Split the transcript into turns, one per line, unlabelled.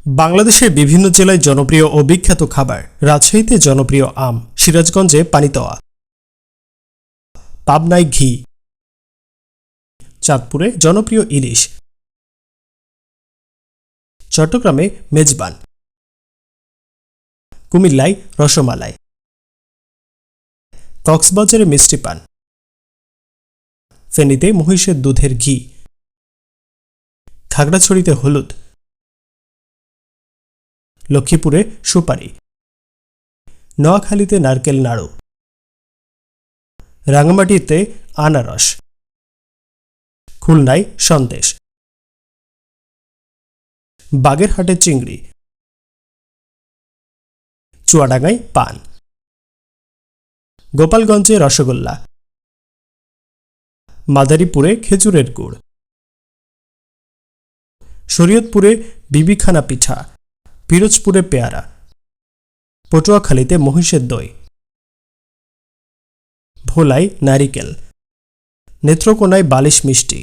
বাংলাদেশের বিভিন্ন জেলায় জনপ্রিয় ও বিখ্যাত খাবার। রাজশাহীতে জনপ্রিয় আম, সিরাজগঞ্জে পানিতোয়া, পাবনায় ঘি, চাঁদপুরে জনপ্রিয় ইলিশ, চট্টগ্রামে মেজবান, কুমিল্লায় রসমালাই, কক্সবাজারে মিষ্টি পান, ফেনীতে মহিষের দুধের ঘি, খাগড়াছড়িতে হলুদ, লক্ষ্মীপুরে সুপারি, নোয়াখালীতে নারকেল নাড়ু, রাঙামাটিতে আনারস, খুলনায় সন্দেশ, বাগেরহাটে চিংড়ি, চুয়াডাঙ্গায় পান, গোপালগঞ্জে রসগোল্লা, মাদারীপুরে খেজুরের গুড়, শরীয়তপুরে বিবিখানা পিঠা, পিরোজপুরে পেয়ারা, পটুয়াখালীতে মহিষের দই, ভোলায় নারিকেল, নেত্রকোনায় বালিশ মিষ্টি।